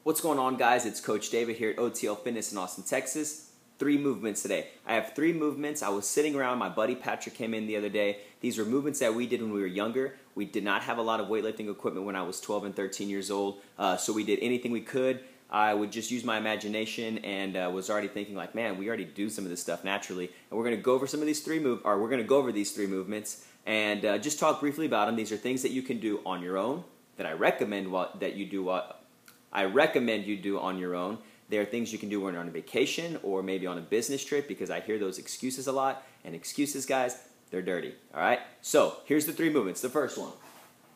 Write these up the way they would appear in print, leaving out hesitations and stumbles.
What's going on, guys? It's Coach David here at OTL Fitness in Austin, Texas. 3 movements today. I have 3 movements. I was sitting around. My buddy Patrick came in the other day. These were movements that we did when we were younger. We did not have a lot of weightlifting equipment when I was 12 and 13 years old, so we did anything we could. I would just use my imagination and was already thinking like, man, we already do some of this stuff naturally. And we're going to go over some of these we're going to go over these 3 movements and just talk briefly about them. These are things that you can do on your own that I recommend you do on your own. There are things you can do when you're on a vacation or maybe on a business trip, because I hear those excuses a lot, and excuses, guys, they're dirty, all right? So here's the 3 movements. The first one,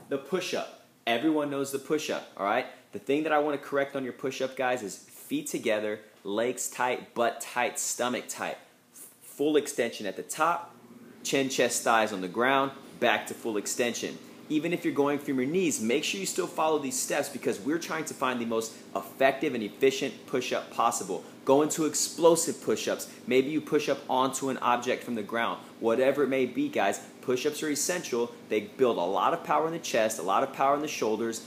the push-up. Everyone knows the push-up, all right? The thing that I want to correct on your push-up, guys, is feet together, legs tight, butt tight, stomach tight. Full extension at the top, chin, chest, thighs on the ground, back to full extension. Even if you're going from your knees, make sure you still follow these steps, because we're trying to find the most effective and efficient push-up possible. Go into explosive push-ups. Maybe you push up onto an object from the ground. Whatever it may be, guys, push-ups are essential. They build a lot of power in the chest, a lot of power in the shoulders.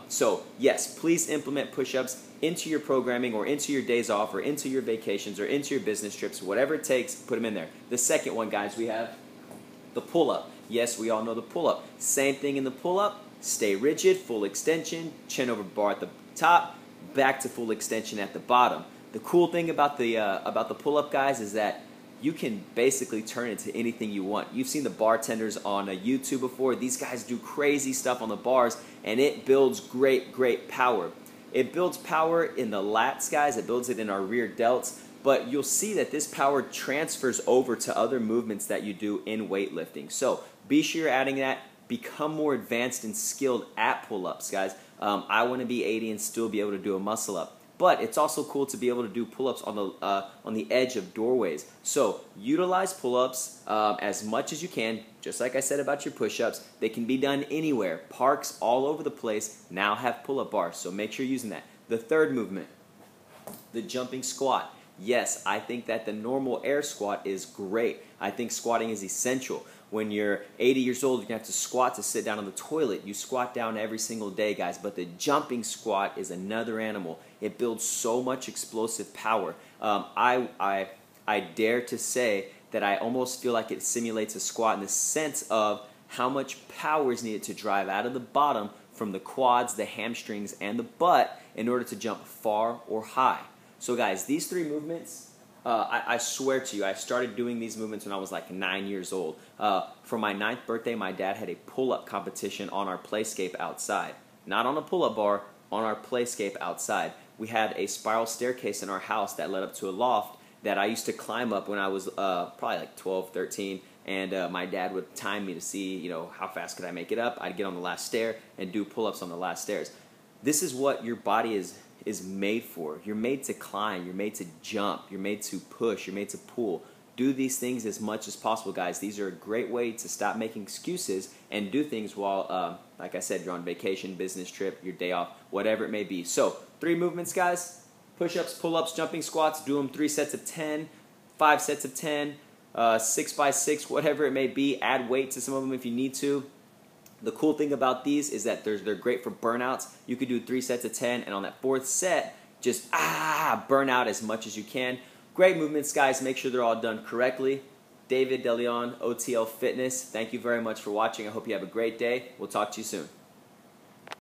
So yes, please implement push-ups into your programming or into your days off or into your vacations or into your business trips. Whatever it takes, put them in there. The second one, guys, we have the pull-up. Yes, we all know the pull-up. Same thing in the pull-up. Stay rigid, full extension, chin over bar at the top, back to full extension at the bottom. The cool thing about the pull-up, guys, is that you can basically turn it into anything you want. You've seen the bartenders on YouTube before. These guys do crazy stuff on the bars, and it builds great power. It builds power in the lats, guys. It builds it in our rear delts. But you'll see that this power transfers over to other movements that you do in weightlifting. So be sure you're adding that. Become more advanced and skilled at pull-ups, guys. I want to be 80 and still be able to do a muscle-up. But it's also cool to be able to do pull-ups on the edge of doorways. So utilize pull-ups as much as you can. Just like I said about your push-ups, they can be done anywhere. Parks all over the place now have pull-up bars, so make sure you're using that. The third movement, the jumping squat. Yes, I think that the normal air squat is great. I think squatting is essential. When you're 80 years old, you're going to have to squat to sit down on the toilet. You squat down every single day, guys, but the jumping squat is another animal. It builds so much explosive power. I dare to say that I almost feel like it simulates a squat in the sense of how much power is needed to drive out of the bottom from the quads, the hamstrings, and the butt in order to jump far or high. So guys, these 3 movements, I swear to you, I started doing these movements when I was like 9 years old. For my 9th birthday, my dad had a pull-up competition on our playscape outside. Not on a pull-up bar, on our playscape outside. We had a spiral staircase in our house that led up to a loft that I used to climb up when I was probably like 12, 13. And my dad would time me to see, you know, how fast could I make it up. I'd get on the last stair and do pull-ups on the last stairs. This is what your body is made for. You're made to climb, you're made to jump, you're made to push, you're made to pull. Do these things as much as possible, guys. These are a great way to stop making excuses and do things while, like I said, you're on vacation, business trip, your day off, whatever it may be. So 3 movements, guys. Push-ups, pull-ups, jumping squats. Do them 3 sets of 10, 5 sets of 10, 6 by 6, whatever it may be. Add weight to some of them if you need to. The cool thing about these is that they're great for burnouts. You could do 3 sets of 10, and on that 4th set, just burn out as much as you can. Great movements, guys. Make sure they're all done correctly. David, Deleon, OTL Fitness. Thank you very much for watching. I hope you have a great day. We'll talk to you soon.